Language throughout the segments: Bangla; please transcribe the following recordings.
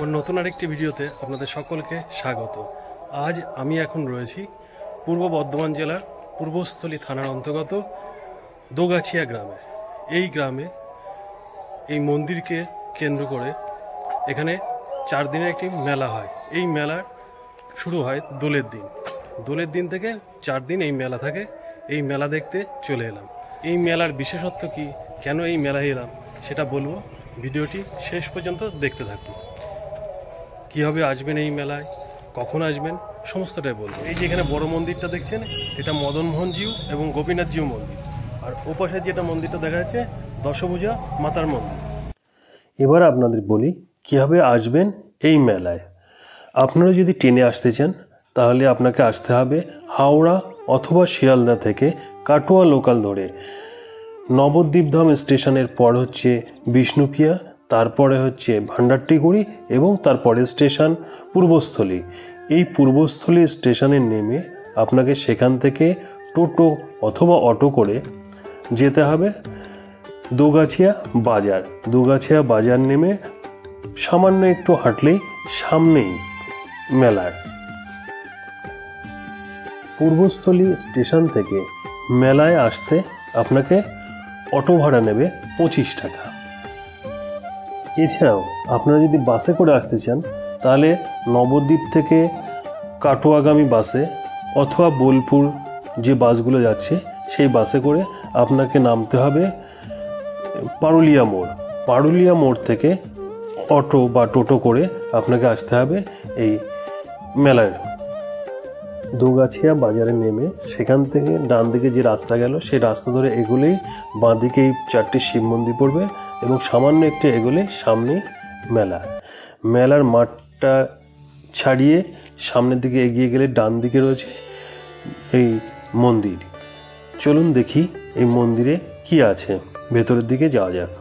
ওর নতুন আরেকটি ভিডিওতে আপনাদের সকলকে স্বাগত। আজ আমি এখন রয়েছি পূর্ব বর্ধমান জেলার পূর্বস্থলী থানার অন্তর্গত দোগাছিয়া গ্রামে। এই গ্রামে এই মন্দিরকে কেন্দ্র করে এখানে 4 দিনের একটি মেলা হয়। এই মেলার শুরু হয় দোলের দিন। দোলের দিন থেকে 4 দিন এই মেলা থাকে। এই মেলা দেখতে চলে এলাম। এই মেলার বিশেষত্ব কি, কেন এই মেলায় এলাম সেটা বলবো। ভিডিওটি শেষ পর্যন্ত দেখতে থাকুন। কীভাবে আসবেন এই মেলায়, কখন আসবেন, সমস্তটাই বলবো। এই যে এখানে বড় মন্দিরটা দেখছেন, এটা মদনমোহনজিউ এবং গোপীনাথজিউ মন্দির। আর ওপাশে যেটা মন্দিরটা দেখা যাচ্ছে দশভুজা মাতার মন্দির। এবার আপনাদের বলি কীভাবে আসবেন এই মেলায়। আপনারা যদি ট্রেনে আসতে চান তাহলে আপনাকে আসতে হবে হাওড়া অথবা শিয়ালদা থেকে কাটোয়া লোকাল ধরে। নবদ্বীপধাম স্টেশনের পর হচ্ছে বিষ্ণুপিয়া, তারপরে হচ্ছে ভান্ডারটিগুড়ি এবং তারপরে স্টেশন পূর্বস্থলী। এই পূর্বস্থলী স্টেশনে নেমে আপনাকে সেখান থেকে টোটো অথবা অটো করে যেতে হবে দোগাছিয়া বাজার। দোগাছিয়া বাজার নেমে সামান্য একটু হাঁটলেই সামনেই মেলার। পূর্বস্থলী স্টেশন থেকে মেলায় আসতে আপনাকে অটো ভাড়া নেবে 25 টাকা। এছাড়াও আপনারা যদি বাসে করে আসতে চান তাহলে নবদ্বীপ থেকে কাটোয়াগামী বাসে অথবা বোলপুর যে বাসগুলো যাচ্ছে সেই বাসে করে আপনাকে নামতে হবে পারুলিয়া মোড়। পারুলিয়া মোড় থেকে অটো বা টোটো করে আপনাকে আসতে হবে এই মেলার। দোগাছিয়া বাজারে নেমে সেখান থেকে ডান দিকে যে রাস্তা গেল সেই রাস্তা ধরে এগুলেই বাঁ দিকে এই 4টি শিব মন্দির পড়বে এবং সামান্য একটু এগুলে সামনেই মেলা। মেলার মাঠটা ছাড়িয়ে সামনের দিকে এগিয়ে গেলে ডান দিকে রয়েছে এই মন্দির। চলুন দেখি এই মন্দিরে কি আছে, ভেতরের দিকে যাওয়া যাক।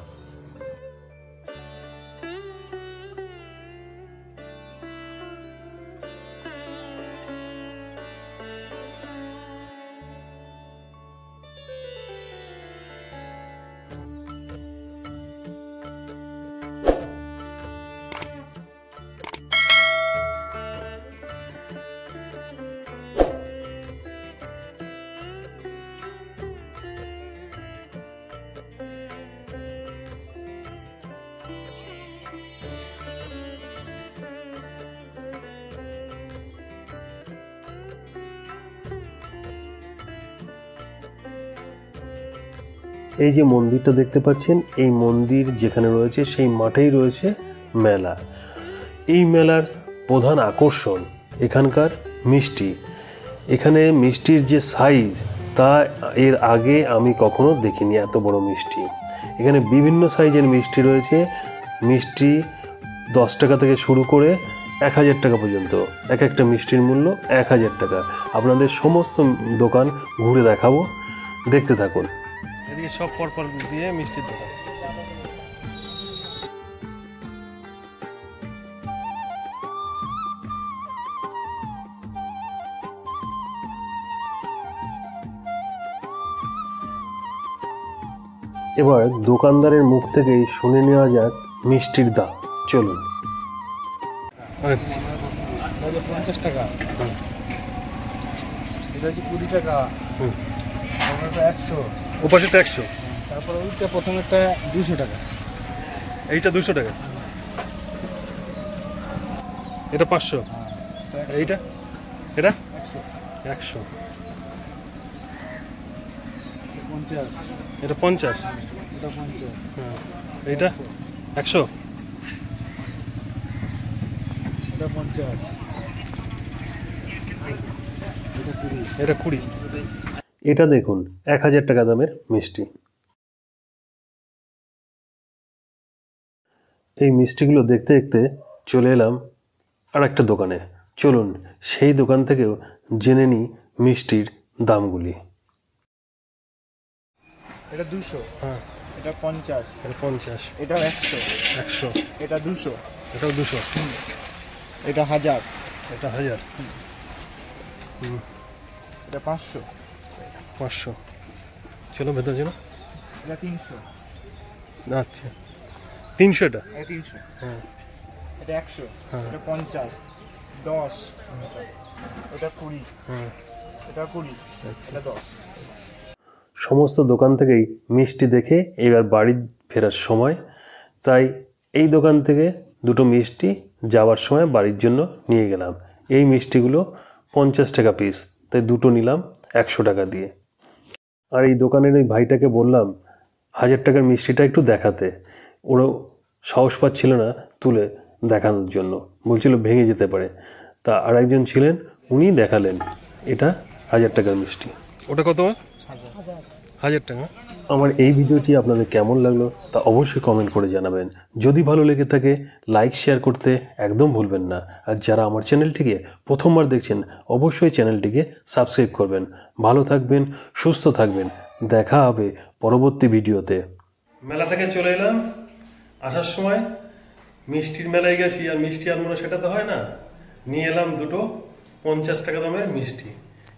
এই যে মন্দিরটা দেখতে পাচ্ছেন, এই মন্দির যেখানে রয়েছে সেই মাঠেই রয়েছে মেলা। এই মেলার প্রধান আকর্ষণ এখানকার মিষ্টি। এখানে মিষ্টির যে সাইজ তা এর আগে আমি কখনো দেখিনি, এত বড় মিষ্টি। এখানে বিভিন্ন সাইজের মিষ্টি রয়েছে। মিষ্টি 10 টাকা থেকে শুরু করে 1000 টাকা পর্যন্ত। এক একটা মিষ্টির মূল্য 1000 টাকা। আপনাদের সমস্ত দোকান ঘুরে দেখাবো, দেখতে থাকুন। এদিকে সব পরপর দিয়ে মিষ্টির দোকান। এবার দোকানদারের মুখ থেকেই শুনে নেওয়া যাক মিষ্টির দাম। চলুন। আচ্ছা, 50 টাকা, এটা হচ্ছে 20 টাকা, 100, ওপাশে তো 100, তারপরে ওইটা প্রথমেরটা 200 টাকা, এইটা 200 টাকা, এটা 500, এইটা এটা 100, 50, এটা 50, এটা 50, হ্যাঁ, এইটা 100, এটা 50, এটা 20। এটা দেখুন 1000 টাকা দামের মিষ্টি। এই মিষ্টিগুলো দেখতে দেখতে চলে এলাম আর একটা দোকানে। চলুন সেই দোকান থেকেও জেনে নিই মিষ্টির দামগুলি। এটা 200, হ্যাঁ, এটা 50, এটা 50, এটা 100, 100, এটা 200, এটাও 200, এটা 1000, এটা 1000, এটা 500, 500। চলো ভেতর চলো। এটা 300, আচ্ছা 300, এটা 300, হ্যাঁ এটা 100, হ্যাঁ। এটা 50, 10, এটা 20, এটা 20, এটা 10। সমস্ত দোকান থেকেই মিষ্টি দেখে এবার বাড়ি ফেরার সময়, তাই এই দোকান থেকে দুটো মিষ্টি যাওয়ার সময় বাড়ির জন্য নিয়ে গেলাম। এই মিষ্টিগুলো 50 টাকা পিস, তাই দুটো নিলাম 100 টাকা দিয়ে। আর এই দোকানের ওই ভাইটাকে বললাম 1000 টাকার মিষ্টিটা একটু দেখাতে। ওরাও সাহস পাচ্ছিল না তুলে দেখানোর জন্য, বলছিল ভেঙে যেতে পারে। তা আর একজন ছিলেন, উনি দেখালেন এটা 1000 টাকার মিষ্টি। ওটা কত? 1000 টাকা। আমার এই ভিডিওটি আপনাদের কেমন লাগলো তা অবশ্যই কমেন্ট করে জানাবেন। যদি ভালো লেগে থাকে লাইক শেয়ার করতে একদম ভুলবেন না। আর যারা আমার চ্যানেলটিকে প্রথমবার দেখছেন অবশ্যই চ্যানেলটিকে সাবস্ক্রাইব করবেন। ভালো থাকবেন, সুস্থ থাকবেন। দেখা হবে পরবর্তী ভিডিওতে। মেলা থেকে চলে এলাম, আসার সময় মিষ্টির মেলায় গেছি, আর মিষ্টি আর মনে সেটা তো হয় না, নিয়ে এলাম দুটো 50 টাকা দামের মিষ্টি।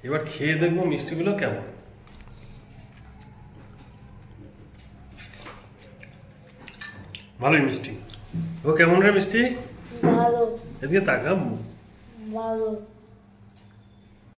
এবার খেয়ে দেখবো মিষ্টিগুলো কেমন। ভালোই মিষ্টি। ও কেমন রে মিষ্টি? ভালো এদিকে তাকাম। ভালো